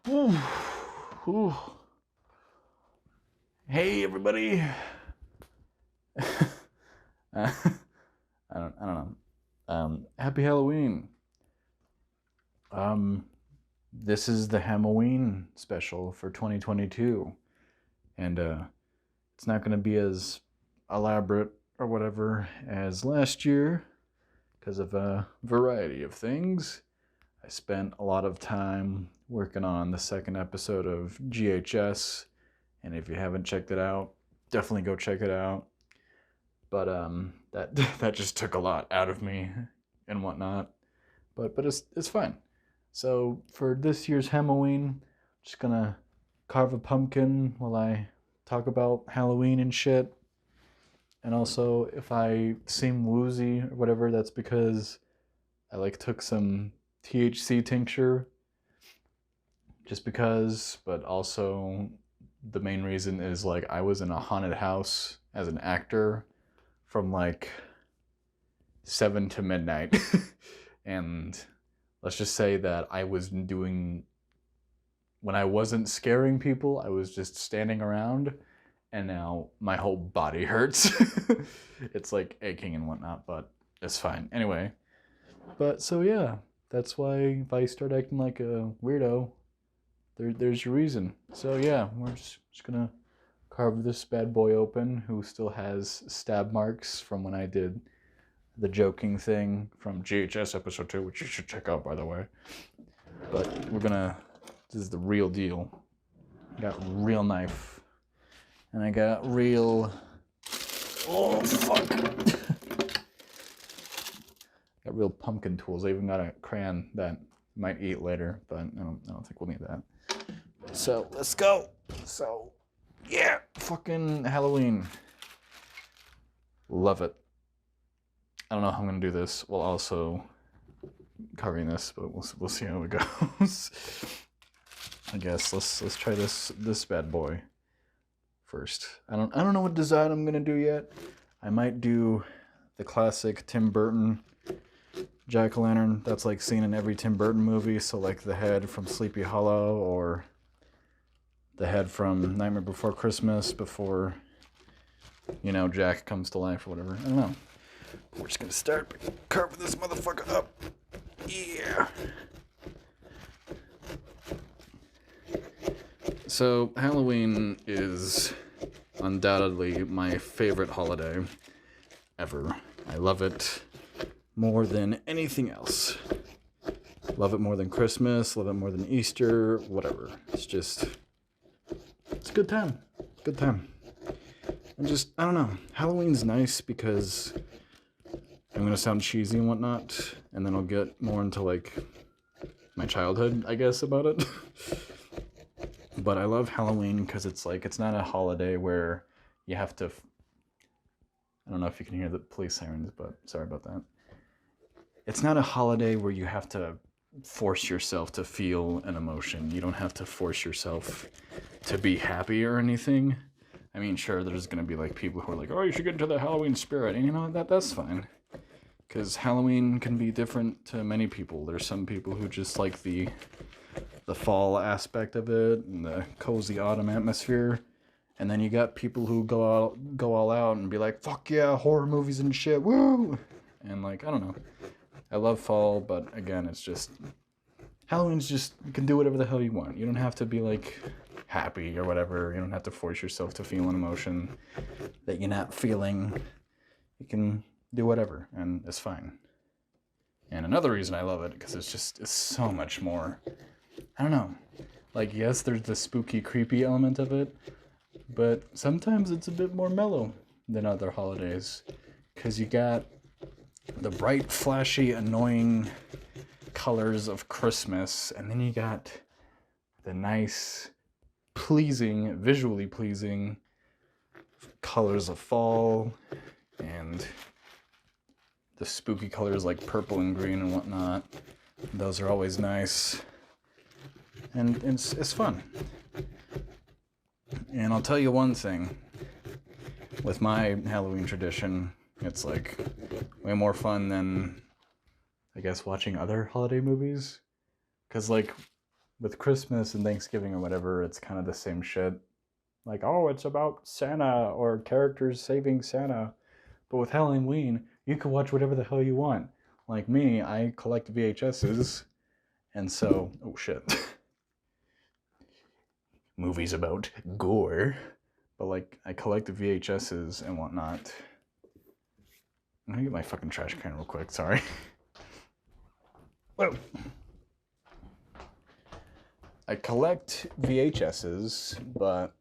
Ooh, ooh. Hey everybody. I don't know. Happy Halloween. Um, this is the Hamoween special for 2022, and it's not going to be as elaborate or whatever as last year because of a variety of things. I spent a lot of time working on the second episode of GHS, and if you haven't checked it out, definitely go check it out. But that that just took a lot out of me and whatnot. But it's fine. So for this year's Hamoween, I'm just gonna carve a pumpkin while I talk about Halloween and shit. And also, if I seem woozy or whatever, that's because I took some THC tincture just because, but also the main reason is I was in a haunted house as an actor from 7 to midnight. And let's just say that I was doing, when I wasn't scaring people, I was just standing around, and now my whole body hurts. It's aching and whatnot, but it's fine. Anyway, but so yeah, that's why if I start acting like a weirdo, there's your reason. So yeah, we're just gonna carve this bad boy open, who still has stab marks from when I did the joking thing from GHS episode 2, which you should check out, by the way. But this is the real deal. I got real knife, and I got real, oh fuck, got real pumpkin tools. I even got a crayon that I might eat later, but I don't think we'll need that. So let's go. So yeah, fucking Halloween. Love it. I don't know how I'm gonna do this while also covering this, but we'll see how it goes. I guess let's try this bad boy first. I don't know what design I'm gonna do yet. I might do the classic Tim Burton jack-o'-lantern that's seen in every Tim Burton movie. So the head from Sleepy Hollow, or the head from Nightmare Before Christmas, before Jack comes to life or whatever. I don't know. We're just gonna start carving this motherfucker up. Yeah. So Halloween is undoubtedly my favorite holiday ever. I love it more than anything else. Love it more than Christmas, love it more than Easter, whatever. It's a good time. Good time. And I don't know. Halloween's nice because I'm gonna sound cheesy and whatnot, and then I'll get more into my childhood, I guess, about it. But I love Halloween because it's not a holiday where you have to. I don't know if you can hear the police sirens, but sorry about that. It's not a holiday where you have to force yourself to feel an emotion. You don't have to force yourself to be happy or anything. I mean, sure, there's gonna be people who are oh, you should get into the Halloween spirit, and that's fine. Because Halloween can be different to many people. There's some people who just like the fall aspect of it and the cozy autumn atmosphere, and then you got people who go all out and be like, fuck yeah, horror movies and shit, woo! And I don't know. I love fall, but again, it's just Halloween's just, you can do whatever the hell you want. You don't have to be happy or whatever. You don't have to force yourself to feel an emotion that you're not feeling. You can do whatever, and it's fine. And another reason I love it, because it's so much more, I don't know, yes, there's the spooky, creepy element of it, but sometimes it's a bit more mellow than other holidays, because you got the bright, flashy, annoying colors of Christmas, and then you got the nice, pleasing, visually pleasing colors of fall, and the spooky colors like purple and green and whatnot. Those are always nice. And it's fun. And I'll tell you one thing. With my Halloween tradition, it's way more fun than, I guess, watching other holiday movies. Because with Christmas and Thanksgiving or whatever, it's kind of the same shit. Like, oh, it's about Santa or characters saving Santa. But with Halloween, you can watch whatever the hell you want. Like me, I collect VHSs, and so, oh shit. Movies about gore. But like, I collect the VHSs and whatnot. I'm gonna get my fucking trash can real quick, sorry. Whoa. I collect VHSs, but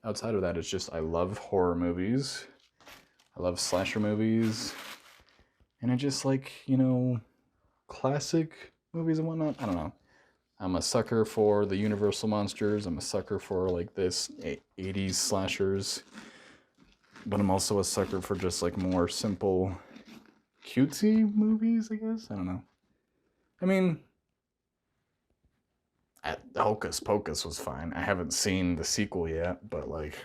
outside of that, it's just I love horror movies. I love slasher movies. And I just like, classic movies and whatnot. I don't know. I'm a sucker for the Universal monsters. I'm a sucker for like this 80s slashers. But I'm also a sucker for just like more simple, cutesy movies, I guess. I don't know. I mean, Hocus Pocus was fine. I haven't seen the sequel yet, but like,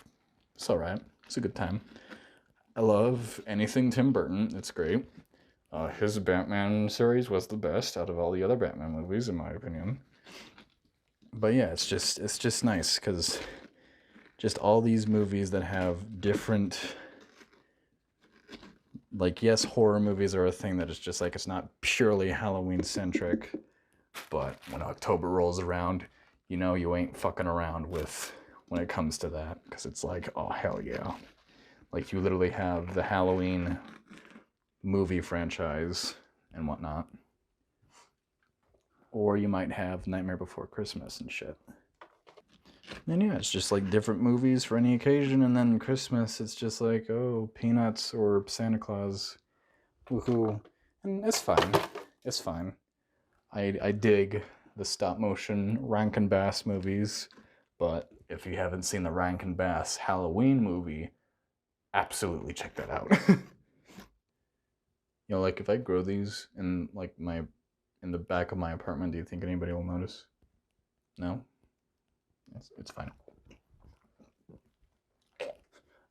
it's alright. It's a good time. I love anything Tim Burton. It's great. His Batman series was the best out of all the other Batman movies, in my opinion. But yeah, it's just nice because just all these movies that have different, like, yes, horror movies are a thing that is just like, it's not purely Halloween centric, but when October rolls around, you ain't fucking around with when it comes to that, because it's like, oh hell yeah. Like, you literally have the Halloween movie franchise and whatnot. Or you might have Nightmare Before Christmas and shit. And yeah, it's just like different movies for any occasion, and then Christmas, it's just like, oh, Peanuts or Santa Claus. Woohoo. And it's fine. It's fine. I dig the stop motion Rankin Bass movies, but if you haven't seen the Rankin Bass Halloween movie, absolutely check that out. Like if I grow these in like in the back of my apartment, do you think anybody will notice? No? It's fine.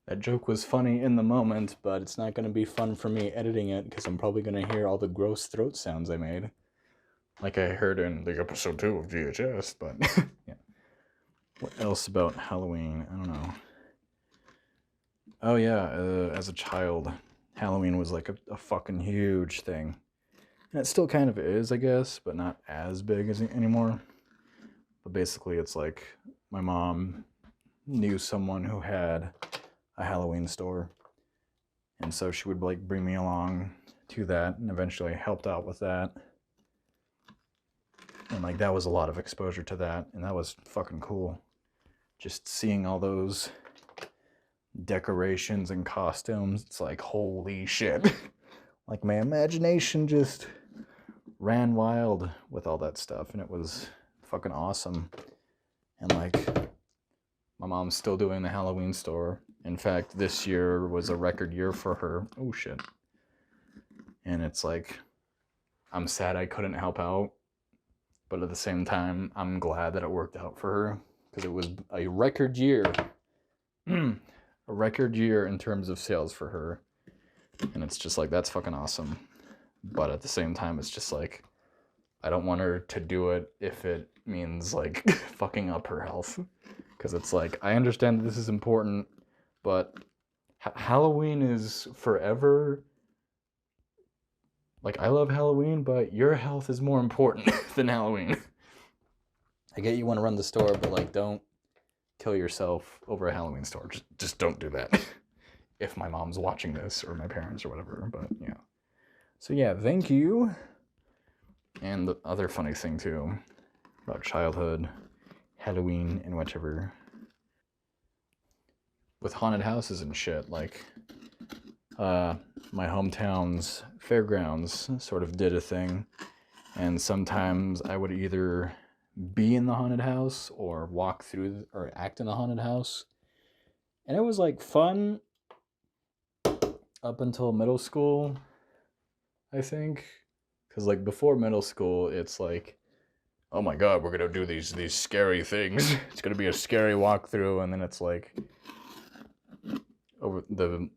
That joke was funny in the moment, but it's not going to be fun for me editing it because I'm probably going to hear all the gross throat sounds I made. Like I heard in the episode 2 of GHS, but yeah. What else about Halloween? I don't know. Oh yeah, as a child, Halloween was like a fucking huge thing. And it still kind of is, I guess, but not as big as anymore. But basically, it's like my mom knew someone who had a Halloween store. And so she would like bring me along to that, and eventually I helped out with that. And like that was a lot of exposure to that, and that was fucking cool. Just seeing all those decorations and costumes, it's like, holy shit. Like my imagination just ran wild with all that stuff, and it was fucking awesome. And like, my mom's still doing the Halloween store. In fact, this year was a record year for her. Oh shit. And it's like, I'm sad I couldn't help out, but at the same time, I'm glad that it worked out for her, because it was a record year. A record year in terms of sales for her. And it's just like, that's fucking awesome. But at the same time, it's just like, I don't want her to do it if it means like fucking up her health. Because it's like, I understand that this is important, but Halloween is forever. Like, I love Halloween, but your health is more important than Halloween. I get you want to run the store, but like, don't kill yourself over a Halloween store. Just don't do that. If my mom's watching this, or my parents, or whatever. But yeah. So yeah, thank you. And the other funny thing too about childhood, Halloween, and whatever, with haunted houses and shit, like my hometown's fairgrounds sort of did a thing, and sometimes I would either be in the haunted house or walk through or act in the haunted house, and it was like fun up until middle school, I think. Because like before middle school, it's like, oh my god, we're gonna do these scary things. It's gonna be a scary walkthrough, and then it's like, over the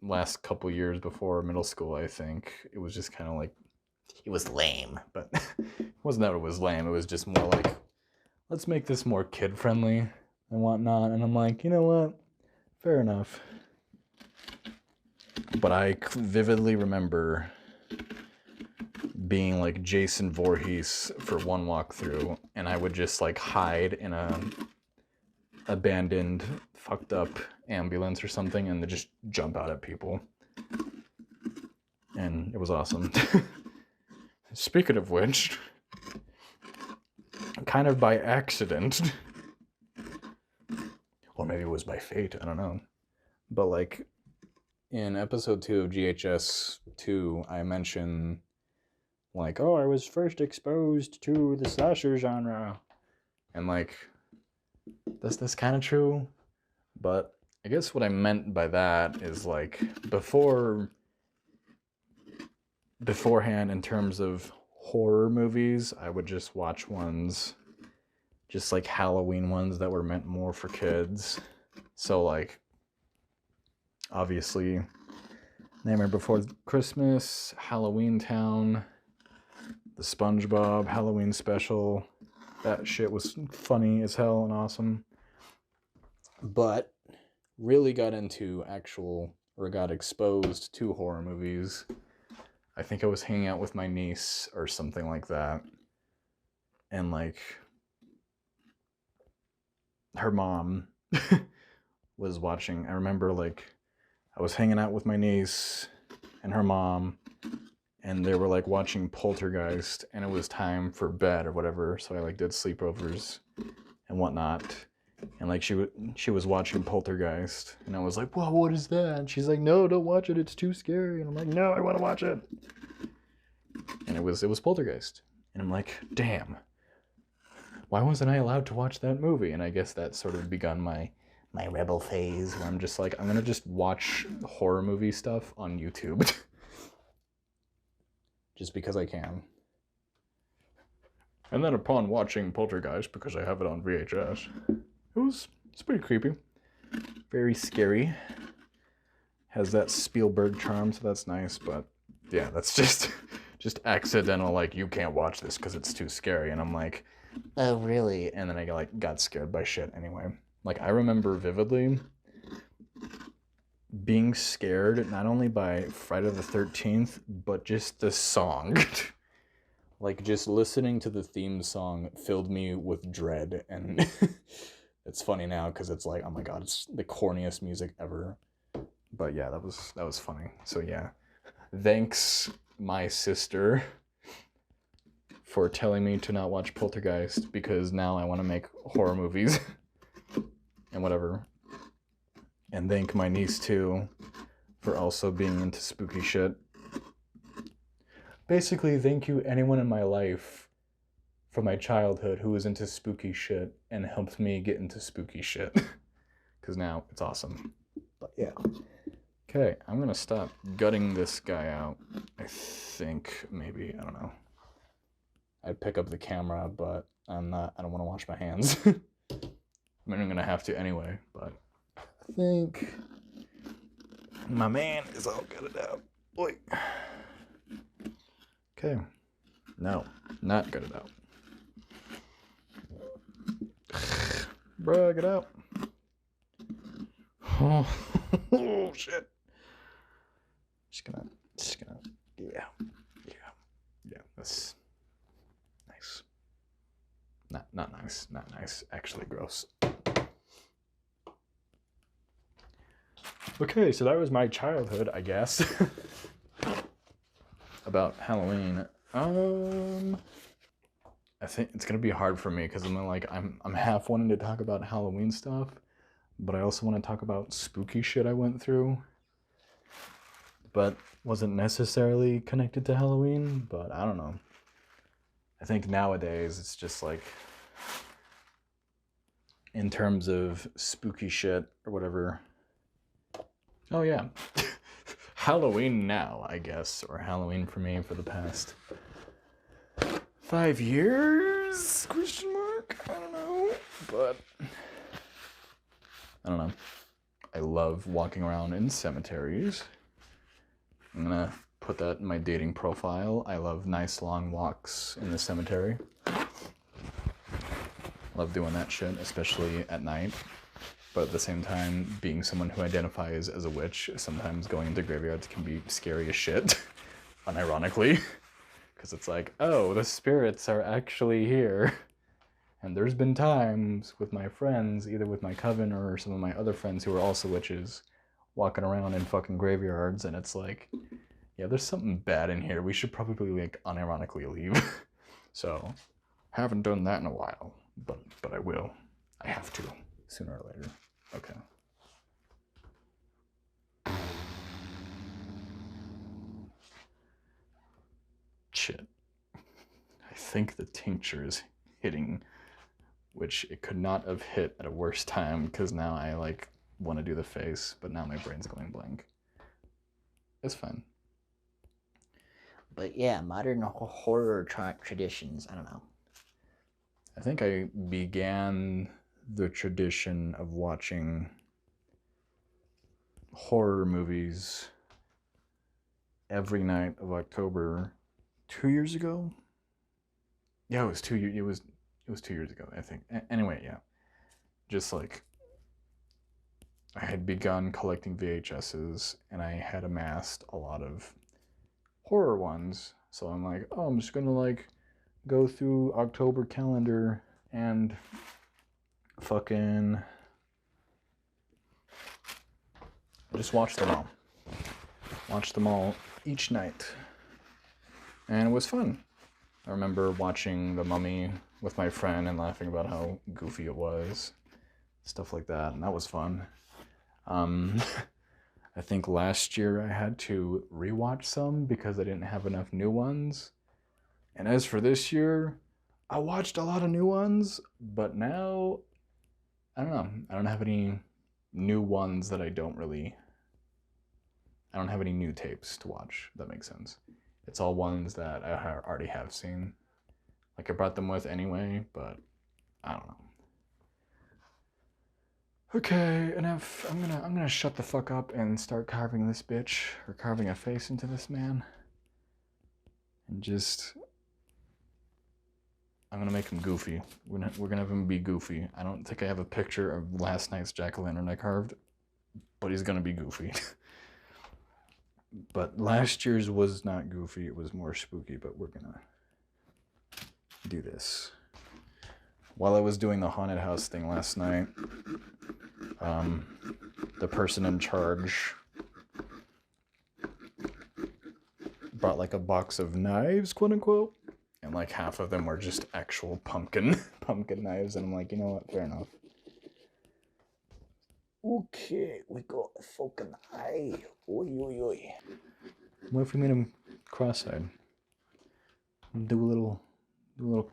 last couple years before middle school, I think it was just kind of like, it was lame, but wasn't that it was lame, it was just more like, let's make this more kid-friendly and whatnot. And I'm like, you know what? Fair enough. But I vividly remember being like Jason Voorhees for one walkthrough, and I would just like hide in a abandoned, fucked up ambulance or something, and then just jump out at people. And it was awesome. Speaking of which, kind of by accident, or maybe it was by fate, I don't know. But like in episode 2 of GHS 2, I mentioned like, oh, I was first exposed to the slasher genre. And like, that's kind of true. But I guess what I meant by that is like beforehand, in terms of horror movies, I would just watch ones, just like Halloween ones that were meant more for kids. So like, obviously, Nightmare Before Christmas, Halloween Town, the SpongeBob Halloween special. That shit was funny as hell and awesome. But really got exposed to horror movies. I think I was hanging out with my niece or something like that. And like, her mom was watching. I remember like, I was hanging out with my niece and her mom, and they were like watching Poltergeist, and it was time for bed or whatever. So I like did sleepovers and whatnot. And like she was watching Poltergeist, and I was like, "Whoa, what is that?" And she's like, "No, don't watch it. It's too scary." And I'm like, "No, I want to watch it." And it was Poltergeist, and I'm like, "Damn, why wasn't I allowed to watch that movie?" And I guess that sort of begun my rebel phase, where I'm just like, I'm gonna just watch horror movie stuff on YouTube, just because I can. And then upon watching Poltergeist, because I have it on VHS, it's pretty creepy. Very scary. Has that Spielberg charm, so that's nice, but yeah, that's just accidental, like, you can't watch this because it's too scary. And I'm like, oh, really? And then I got scared by shit anyway. Like, I remember vividly being scared not only by Friday the 13th, but just the song. Like, just listening to the theme song filled me with dread, and it's funny now because it's like, oh my god, it's the corniest music ever. But yeah, that was funny. So yeah, thanks, my sister, for telling me to not watch Poltergeist, because now I want to make horror movies and whatever. And thank my niece too for also being into spooky shit. Basically, thank you anyone in my life from my childhood who was into spooky shit and helped me get into spooky shit. Because now it's awesome. But yeah. Okay, I'm gonna stop gutting this guy out. I think, maybe, I don't know. I'd pick up the camera, but I don't want to wash my hands. I mean, I'm gonna have to anyway, but I think my man is all gutted out. Boy. Okay. No, not gutted out. Bruh, get out. Oh, shit. Just gonna, yeah, that's nice. Not nice, actually gross. Okay, so that was my childhood, I guess. About Halloween. I think it's gonna be hard for me because I'm half wanting to talk about Halloween stuff, but I also want to talk about spooky shit I went through, but wasn't necessarily connected to Halloween. But I don't know. I think nowadays it's just like, in terms of spooky shit or whatever. Oh yeah. Halloween now, I guess, or Halloween for me for the past 5 years? Question mark? I don't know. But I don't know. I love walking around in cemeteries. I'm gonna put that in my dating profile. I love nice long walks in the cemetery. Love doing that shit, especially at night. But at the same time, being someone who identifies as a witch, sometimes going into graveyards can be scary as shit, unironically. Because it's like, oh, the spirits are actually here. And there's been times with my friends, either with my coven or some of my other friends who are also witches, walking around in fucking graveyards, and it's like, yeah, there's something bad in here. We should probably, like, unironically leave. So, haven't done that in a while, but I will. I have to, sooner or later. Okay. Shit. I think the tincture is hitting, which it could not have hit at a worse time, because now I, like, want to do the face, but now my brain's going blank. It's fine. But yeah, modern horror traditions, I don't know. I think I began the tradition of watching horror movies every night of October 2 years ago. Yeah, it was 2 years. It was 2 years ago, I think. Anyway, yeah, just like I had begun collecting VHSs, and I had amassed a lot of horror ones. So I'm like, oh, I'm just gonna like go through October calendar and fucking just watch them all. Watch them all each night. And it was fun. I remember watching The Mummy with my friend and laughing about how goofy it was. Stuff like that, and that was fun. I think last year I had to rewatch some because I didn't have enough new ones. And as for this year, I watched a lot of new ones, but now, I don't know. I don't have any new ones that I don't have any new tapes to watch, if that makes sense. It's all ones that I already have seen. Like, I brought them with anyway, but I don't know. Okay, enough. I'm gonna shut the fuck up and start carving this bitch, or carving a face into this man. And just, I'm gonna make him goofy. We're gonna have him be goofy. I don't think I have a picture of last night's jack-o'-lantern I carved, but he's gonna be goofy. But last year's was not goofy, it was more spooky, but we're gonna do this. While I was doing the haunted house thing last night, the person in charge brought like a box of knives, quote unquote, and like half of them were just actual pumpkin knives, and I'm like, you know what, fair enough. Okay, we got a fucking eye. Oi, oi, oi. What if we made him cross-eyed? Do a little, no,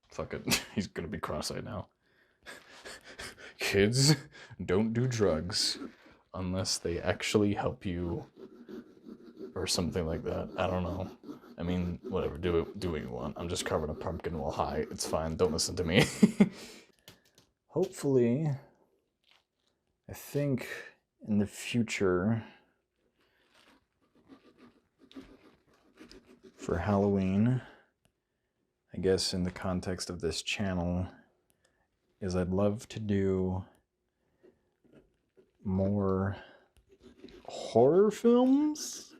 fuck it. He's gonna be cross-eyed now. Kids, don't do drugs unless they actually help you or something like that. I don't know. I mean, whatever, do what you want. I'm just carving a pumpkin while high. It's fine, don't listen to me. Hopefully, I think in the future, for Halloween, I guess in the context of this channel, is I'd love to do more horror films,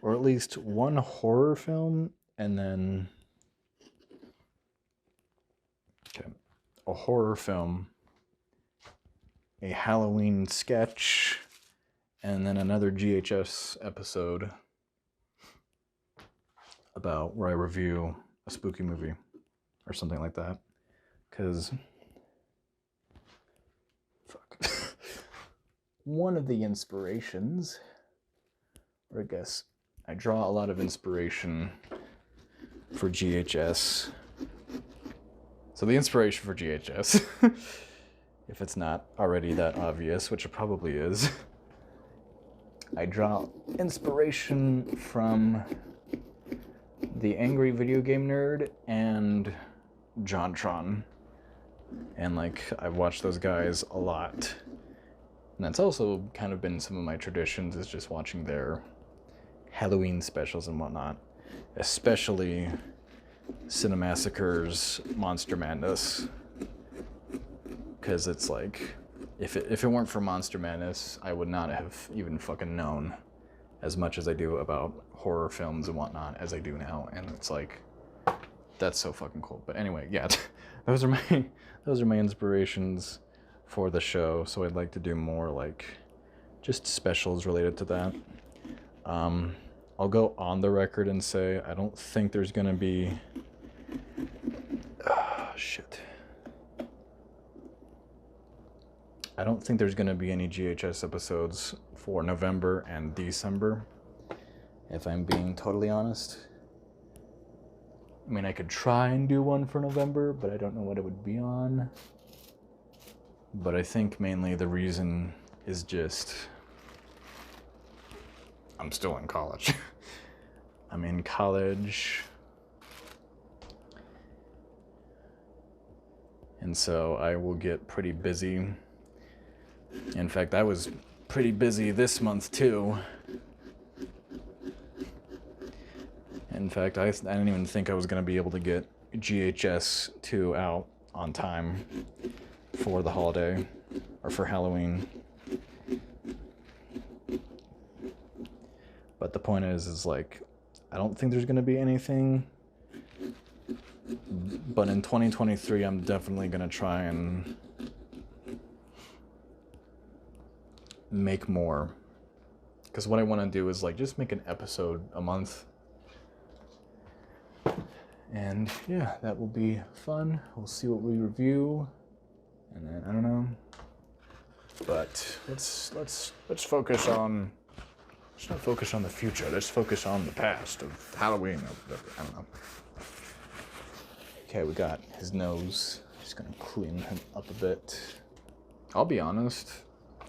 or at least one horror film, and then a horror film, a Halloween sketch, and then another GHS episode about where I review a spooky movie or something like that. Because, fuck. One of the inspirations, or I guess I draw a lot of inspiration for GHS. So the inspiration for GHS, if it's not already that obvious, which it probably is, I draw inspiration from the Angry Video Game Nerd and JonTron. And like, I've watched those guys a lot. And that's also kind of been some of my traditions, is just watching their Halloween specials and whatnot, especially Cinemassacre's Monster Madness, because it's like, if it weren't for Monster Madness, I would not have even fucking known as much as I do about horror films and whatnot as I do now, and it's like, that's so fucking cool. But anyway, yeah, those are my inspirations for the show. So I'd like to do more like just specials related to that. I'll go on the record and say I don't think there's gonna be I don't think there's gonna be any GHS episodes for November and December, if I'm being totally honest. I mean, I could try and do one for November, but I don't know what it would be on. But I think mainly the reason is just I'm still in college. I'm in college. And so I will get pretty busy. In fact, I was pretty busy this month too. In fact, I didn't even think I was going to be able to get GHS 2 out on time for the holiday, or for Halloween. But the point is like, I don't think there's going to be anything. But in 2023, I'm definitely going to try and make more. Because what I want to do is like just make an episode a month. And yeah, that will be fun. We'll see what we review. And then I don't know. But let's focus on, let's not focus on the future. Let's focus on the past of Halloween or whatever. I don't know. Okay, we got his nose. Just gonna clean him up a bit. I'll be honest,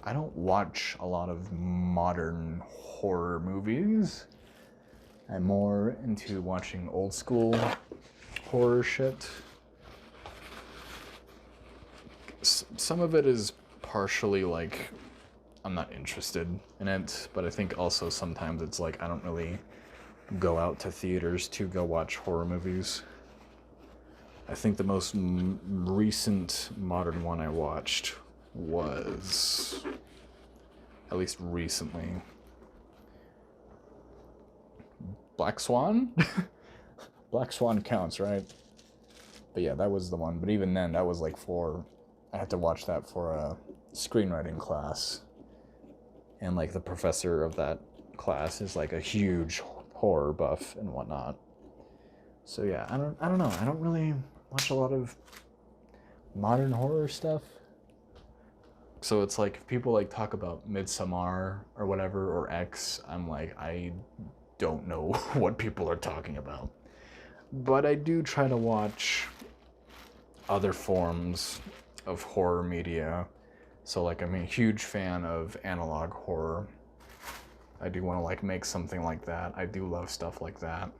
I don't watch a lot of modern horror movies. I'm more into watching old school horror shit. Some of it is partially like I'm not interested in it, but I think also sometimes it's like I don't really go out to theaters to go watch horror movies. I think the most recent modern one I watched was, at least recently, Black Swan? Black Swan counts, right? But yeah, that was the one. But even then, that was like I had to watch that for a screenwriting class. And like the professor of that class is like a huge horror buff and whatnot. So yeah, I don't know. I don't really watch a lot of modern horror stuff. So it's like if people like talk about Midsommar or whatever, or X, I'm like, I don't know what people are talking about. But I do try to watch other forms of horror media. So like I'm a huge fan of analog horror. I do want to like make something like that. I do love stuff like that.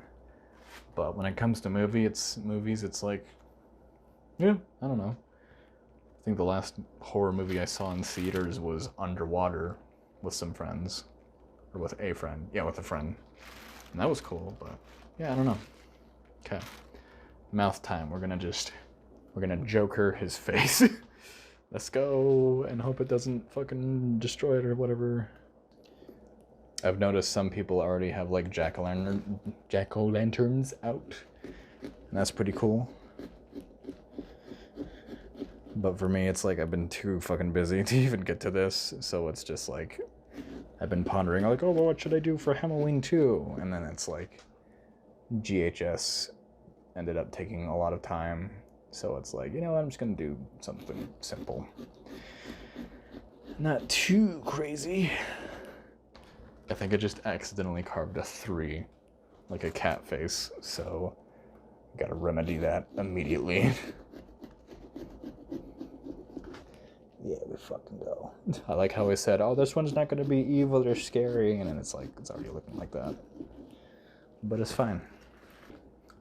But when it comes to movies, it's like, yeah, I don't know. I think the last horror movie I saw in theaters was Underwater with some friends. Or with a friend. Yeah, with a friend. And that was cool, but yeah, I don't know. Okay. Mouth time. We're gonna Joker his face. Let's go and hope it doesn't fucking destroy it or whatever. I've noticed some people already have like jack-o'-lanterns out. And that's pretty cool. But for me, it's like I've been too fucking busy to even get to this. So it's just like, I've been pondering like, oh, well, what should I do for Hamoween 2? And then it's like, GHS ended up taking a lot of time. So it's like, you know what, I'm just gonna do something simple. Not too crazy. I think I just accidentally carved a 3, like a cat face. So, gotta remedy that immediately. Yeah, we fucking go. I like how I said, oh, this one's not gonna be evil or scary, and then it's like, it's already looking like that. But it's fine.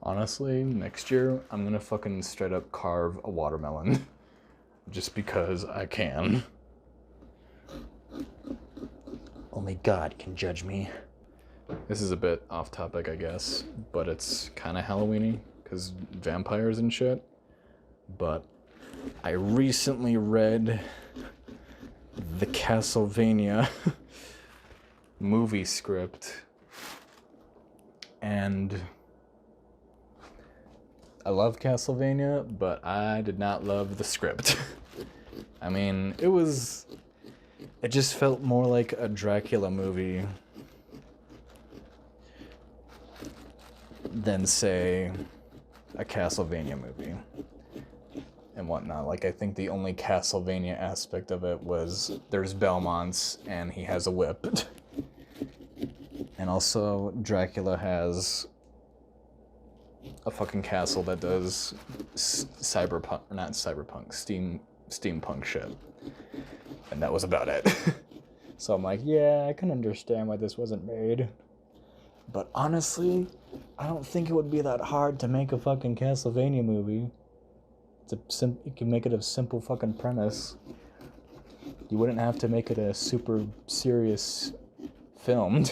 Honestly, next year, I'm gonna fucking straight up carve a watermelon. Just because I can. Only God can judge me. This is a bit off topic, I guess, but it's kind of Halloween-y because vampires and shit. But I recently read the Castlevania movie script, and I love Castlevania, but I did not love the script. I mean, it just felt more like a Dracula movie than, say, a Castlevania movie and whatnot. Like, I think the only Castlevania aspect of it was there's Belmonts and he has a whip. And also, Dracula has a fucking castle that does steampunk shit. And that was about it. So I'm like, yeah, I can understand why this wasn't made. But honestly, I don't think it would be that hard to make a fucking Castlevania movie. You can make it a simple fucking premise. You wouldn't have to make it a super serious film.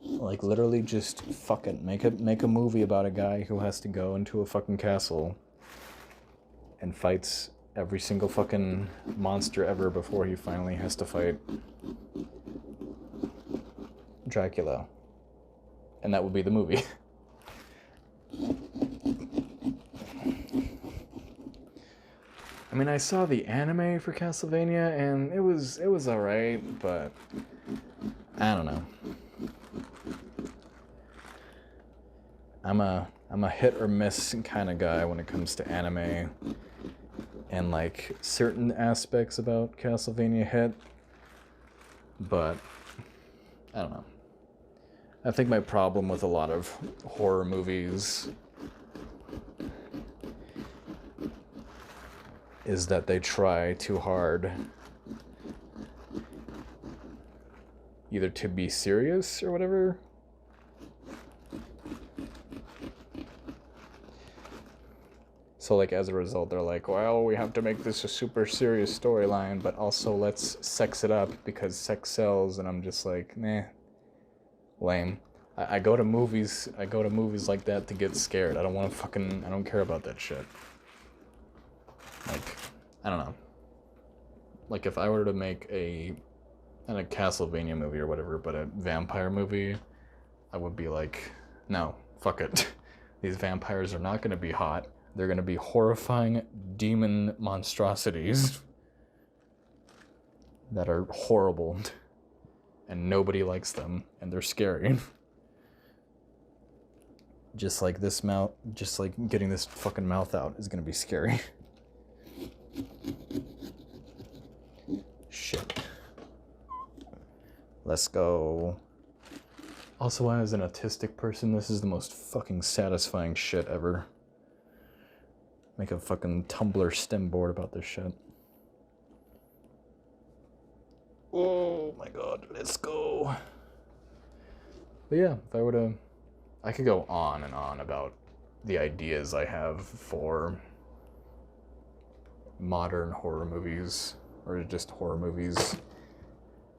Like, literally just fucking make a movie about a guy who has to go into a fucking castle and fights every single fucking monster ever before he finally has to fight Dracula. And that would be the movie. I mean, I saw the anime for Castlevania and it was alright, but I don't know. I'm a hit or miss kind of guy when it comes to anime, and like certain aspects about Castlevania hit, but I don't know. I think my problem with a lot of horror movies is that they try too hard either to be serious or whatever. So, like, as a result, they're like, well, we have to make this a super serious storyline, but also let's sex it up because sex sells, and I'm just like, nah, lame. I go to movies like that to get scared. I don't care about that shit. Like, I don't know. Like, if I were to make not a Castlevania movie or whatever, but a vampire movie, I would be like, no, fuck it. These vampires are not gonna be hot. They're going to be horrifying demon monstrosities that are horrible and nobody likes them and they're scary. Just like getting this fucking mouth out is going to be scary. Shit. Let's go. Also, as an autistic person, this is the most fucking satisfying shit ever. Make a fucking Tumblr stem board about this shit. Oh my god, let's go. But yeah, I could go on and on about the ideas I have for modern horror movies, or just horror movies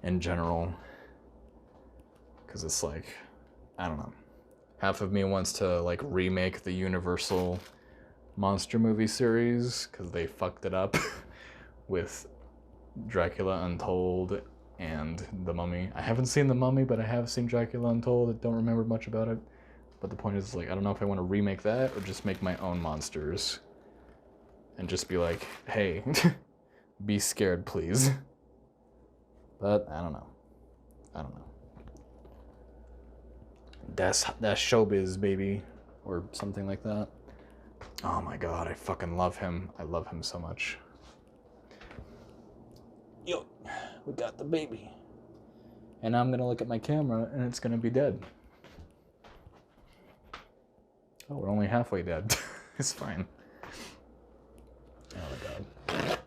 in general. Because it's like, I don't know. Half of me wants to like remake the Universal monster movie series because they fucked it up with Dracula Untold and The Mummy. I haven't seen The Mummy, but I have seen Dracula Untold. I don't remember much about it. But the point is, like, I don't know if I want to remake that or just make my own monsters and just be like, hey, be scared, please. But I don't know. That's showbiz, baby, or something like that. Oh my god, I fucking love him. I love him so much. Yo, we got the baby. And I'm gonna look at my camera and it's gonna be dead. Oh, we're only halfway dead. It's fine. Oh my god.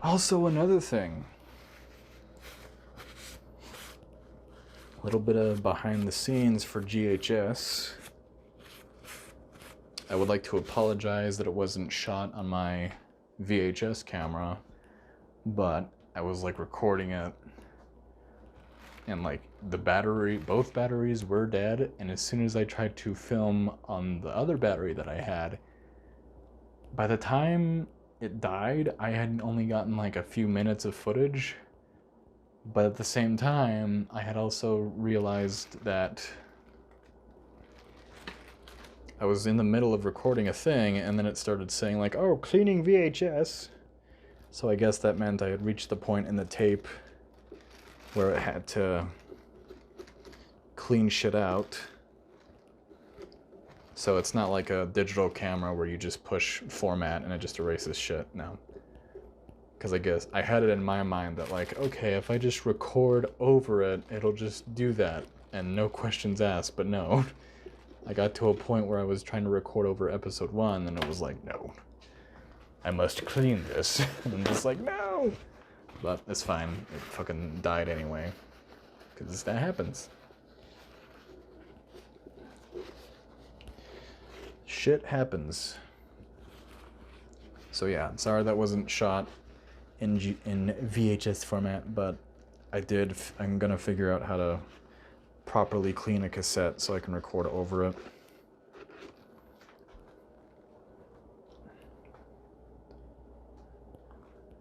Also, another thing. A little bit of behind the scenes for GHS. I would like to apologize that it wasn't shot on my VHS camera, but I was like recording it and like both batteries were dead, and as soon as I tried to film on the other battery that I had, by the time it died, I had only gotten like a few minutes of footage. But at the same time, I had also realized that I was in the middle of recording a thing, and then it started saying like, oh, cleaning VHS. So I guess that meant I had reached the point in the tape where it had to clean shit out. So it's not like a digital camera where you just push format and it just erases shit. No. Because I guess I had it in my mind that like, okay, if I just record over it, it'll just do that and no questions asked. But no. I got to a point where I was trying to record over episode 1 and it was like, no, I must clean this. And I'm just like, no. But it's fine. It fucking died anyway. Because that happens. Shit happens. So yeah, sorry that wasn't shot in VHS format, but I'm gonna figure out how to properly clean a cassette so I can record over it.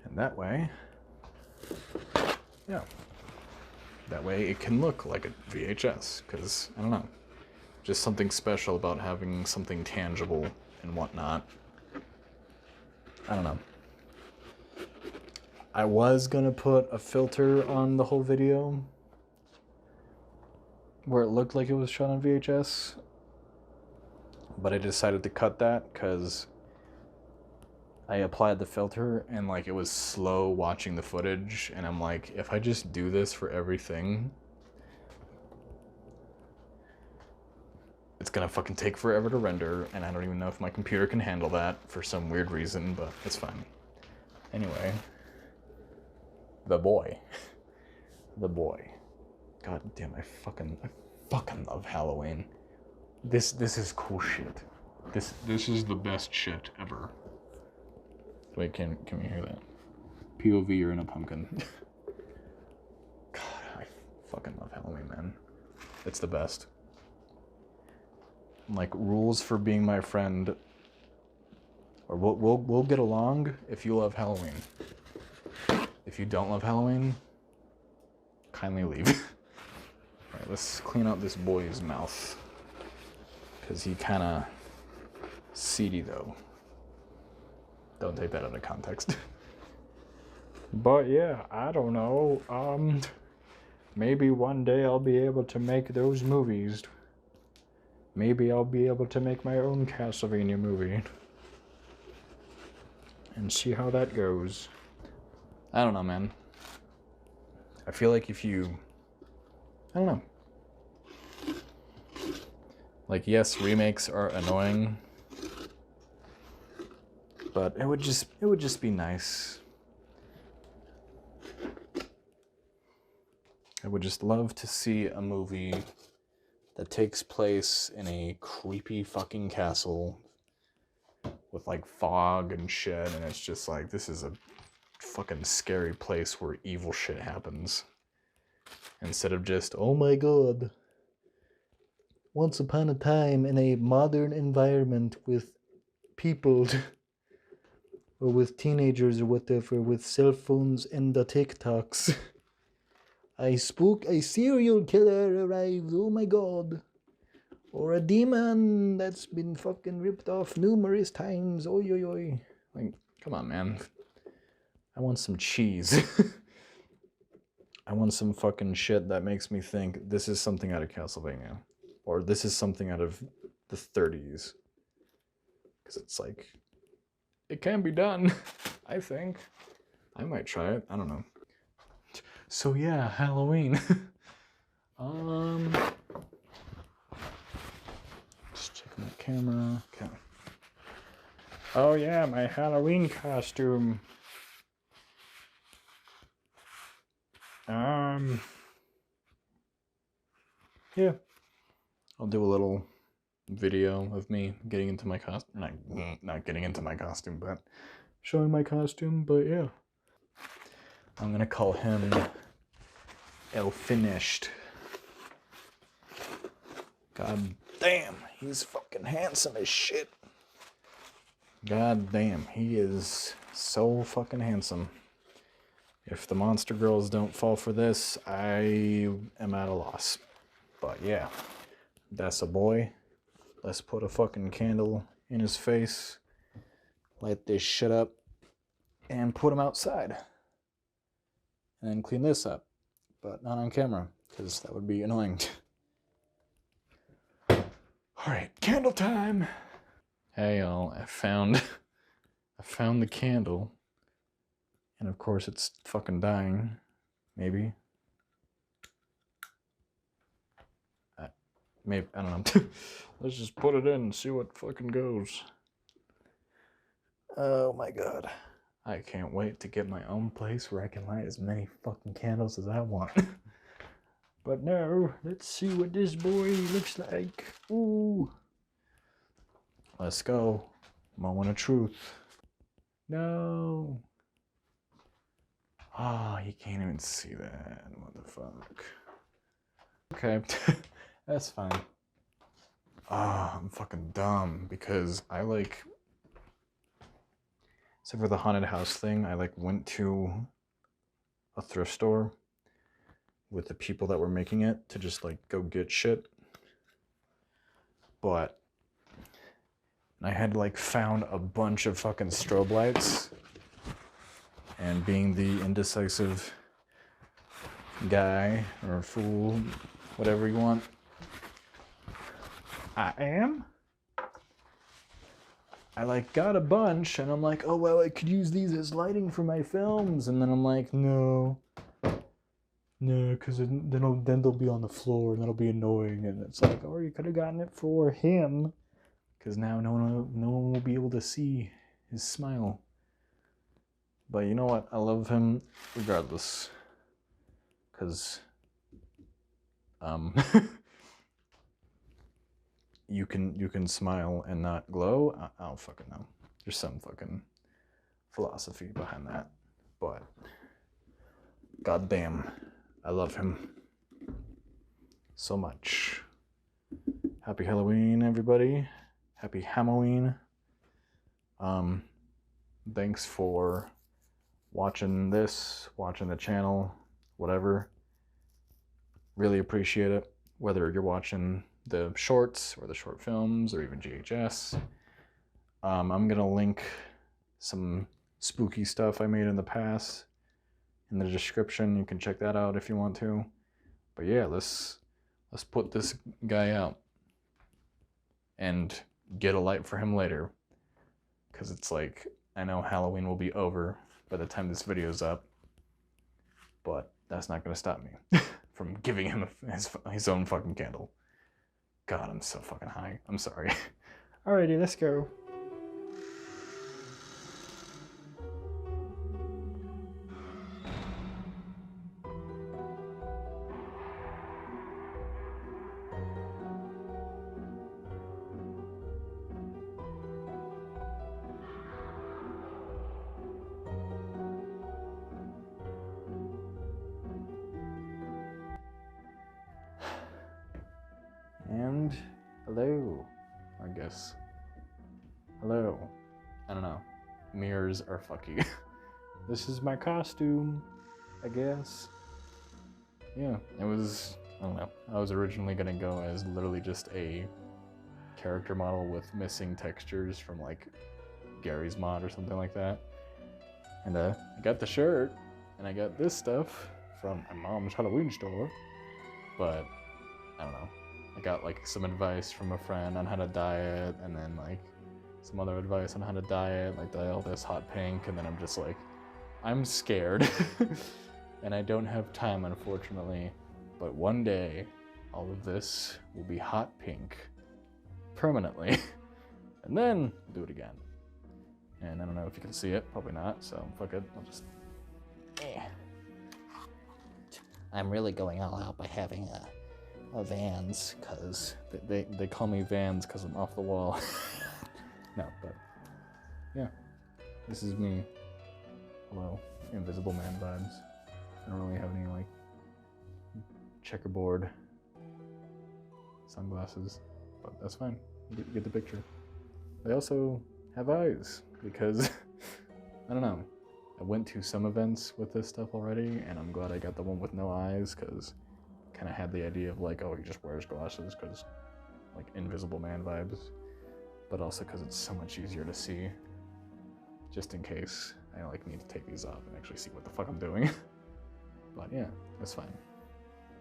And that way, yeah, that way it can look like a VHS, because, I don't know, just something special about having something tangible and whatnot. I don't know. I was gonna put a filter on the whole video where it looked like it was shot on VHS, but I decided to cut that because I applied the filter and like it was slow watching the footage, and I'm like, if I just do this for everything, it's gonna fucking take forever to render, and I don't even know if my computer can handle that for some weird reason, but it's fine. Anyway, the boy. The boy. God damn, I fucking love Halloween. This is cool shit. This is the best shit ever. Wait, can we hear that? POV, you're in a pumpkin. God, I fucking love Halloween, man. It's the best. Like, rules for being my friend, or we'll get along if you love Halloween. If you don't love Halloween, kindly leave. Alright, let's clean out this boy's mouth, because he kinda seedy though. Don't take that out of context. But yeah, I don't know. Maybe one day I'll be able to make those movies. Maybe I'll be able to make my own Castlevania movie. And see how that goes. I don't know, man. I feel like if you... I don't know. Like, yes, remakes are annoying, but it would just be nice. I would just love to see a movie that takes place in a creepy fucking castle with like fog and shit, and it's just like, this is a fucking scary place where evil shit happens. Instead of just, oh my god, once upon a time in a modern environment with people or with teenagers or whatever with cell phones and the TikToks. A serial killer arrives, oh my god. Or a demon that's been fucking ripped off numerous times, oi oi oi. Like, come on, man. I want some cheese. I want some fucking shit that makes me think this is something out of Castlevania. Or this is something out of the 30s. Because it's like, it can be done, I think. I might try it, I don't know. So yeah, Halloween. Just checking the camera. Okay. Oh yeah, my Halloween costume. Yeah. I'll do a little video of me getting into my costume. Not getting into my costume, but showing my costume, but yeah. I'm gonna call him El finished. God damn, he's fucking handsome as shit. God damn, he is so fucking handsome. If the monster girls don't fall for this, I am at a loss. But yeah, that's a boy. Let's put a fucking candle in his face, light this shit up, and put him outside. And then clean this up. But not on camera, because that would be annoying. Alright, candle time! Hey y'all, I found the candle. And of course it's fucking dying. Maybe. Maybe, I don't know. Let's just put it in and see what fucking goes. Oh my god. I can't wait to get my own place where I can light as many fucking candles as I want. But no, let's see what this boy looks like. Ooh. Let's go. Moment of truth. No. Ah, you can't even see that. What the fuck? Okay, that's fine. Ah, I'm fucking dumb because I like, except for the haunted house thing, I like went to a thrift store with the people that were making it to just like go get shit. But I had like found a bunch of fucking strobe lights, and being the indecisive guy or fool, whatever you want, I am. I like got a bunch and I'm like, oh well, I could use these as lighting for my films, and then I'm like, no, because then they'll be on the floor and that'll be annoying, and it's like, oh, you could have gotten it for him, because now no one will be able to see his smile. But you know what? I love him regardless, because you can smile and not glow. I don't fucking know. There's some fucking philosophy behind that, but goddamn, I love him so much. Happy Halloween, everybody. Happy Hamoween. Thanks for watching this, watching the channel, whatever. Really appreciate it. Whether you're watching the shorts or the short films or even GHS. I'm gonna link some spooky stuff I made in the past in the description. You can check that out if you want to. But yeah, let's put this guy out and get a light for him later, because it's like, I know Halloween will be over by the time this video's up, but that's not gonna stop me from giving him his own fucking candle. God, I'm so fucking high. I'm sorry. Alrighty, let's go. And hello, I guess. Hello. I don't know. Mirrors are fucky. This is my costume, I guess. Yeah, it was, I don't know. I was originally gonna go as literally just a character model with missing textures from like Gary's mod or something like that. And I got the shirt and I got this stuff from my mom's Halloween store, but I don't know. I got like some advice from a friend on how to dye it, and then like some other advice on how to dye it, like dye all this hot pink, and then I'm just like, I'm scared. And I don't have time, unfortunately, but one day all of this will be hot pink permanently. And then do it again. And I don't know if you can see it, probably not, so fuck it, I'll just... I'm really going all out by having a Vans, because They call me Vans because I'm off the wall. No, but yeah, this is me. Hello, Invisible Man vibes. I don't really have any like checkerboard, sunglasses, but that's fine. You get the picture. They also have eyes because I don't know. I went to some events with this stuff already, and I'm glad I got the one with no eyes because kind of had the idea of like, oh, he just wears glasses because like Invisible Man vibes, but also because it's so much easier to see, just in case I like need to take these off and actually see what the fuck I'm doing. But yeah, it's fine.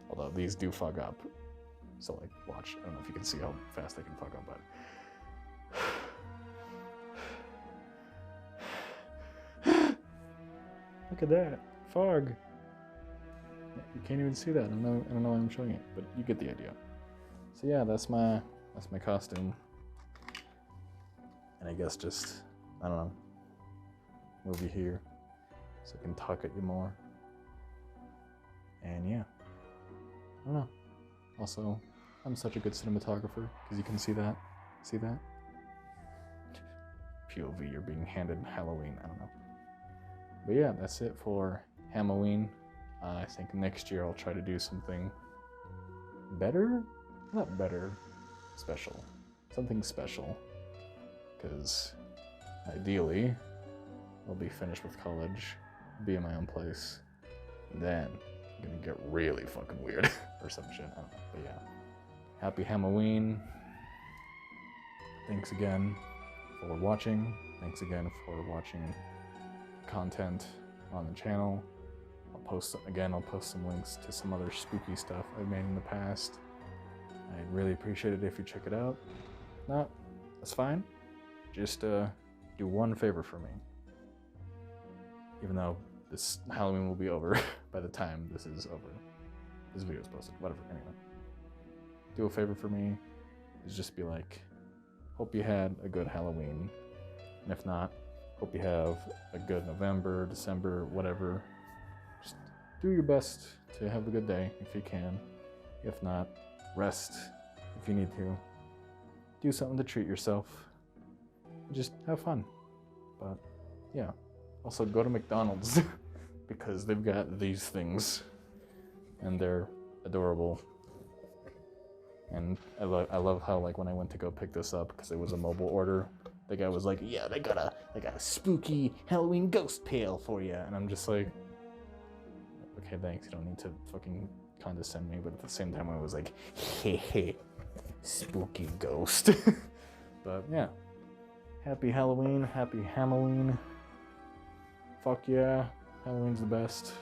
Although these do fuck up, so like watch. I don't know if you can see how fast they can fuck up, but look at that fog. You can't even see that. I don't know why I'm showing it, but you get the idea. So yeah, that's my costume. And I guess just, I don't know, move you here so I can talk at you more. And yeah, I don't know. Also, I'm such a good cinematographer because you can see that. See that? POV, you're being handed Halloween. I don't know. But yeah, that's it for Hamoween. I think next year I'll try to do something better? Not better, special. Something special. Because ideally, I'll be finished with college, be in my own place, and then I'm gonna get really fucking weird or some shit. I don't know. But yeah. Happy Hamoween. Thanks again for watching. Thanks again for watching content on the channel. I'll post some links to some other spooky stuff I've made in the past. I'd really appreciate it if you check it out. If not, that's fine. Just do one favor for me. Even though this Halloween will be over by the time this is over. This video is posted, whatever, anyway. Do a favor for me, is just be like, hope you had a good Halloween. And if not, hope you have a good November, December, whatever. Just do your best to have a good day if you can. If not, rest if you need to. Do something to treat yourself. Just have fun. But yeah, also go to McDonald's because they've got these things and they're adorable. And I love how like when I went to go pick this up because it was a mobile order, the guy was like, yeah, they got a spooky Halloween ghost pail for you. And I'm just like, okay, thanks, you don't need to fucking condescend me. But at the same time I was like, hey, spooky ghost. But yeah, happy Halloween, happy Hamoween. Fuck yeah, Halloween's the best.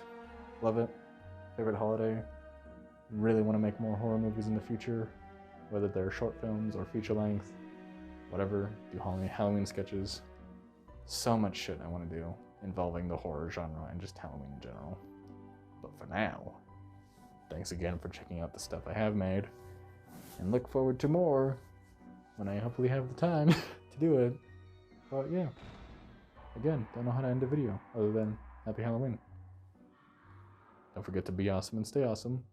Love it. Favorite holiday. Really want to make more horror movies in the future, whether they're short films or feature length, whatever. Do Halloween sketches. So much shit I want to do involving the horror genre and just Halloween in general. But for now, thanks again for checking out the stuff I have made, and look forward to more when I hopefully have the time to do it. But yeah, again, don't know how to end a video other than happy Halloween. Don't forget to be awesome and stay awesome.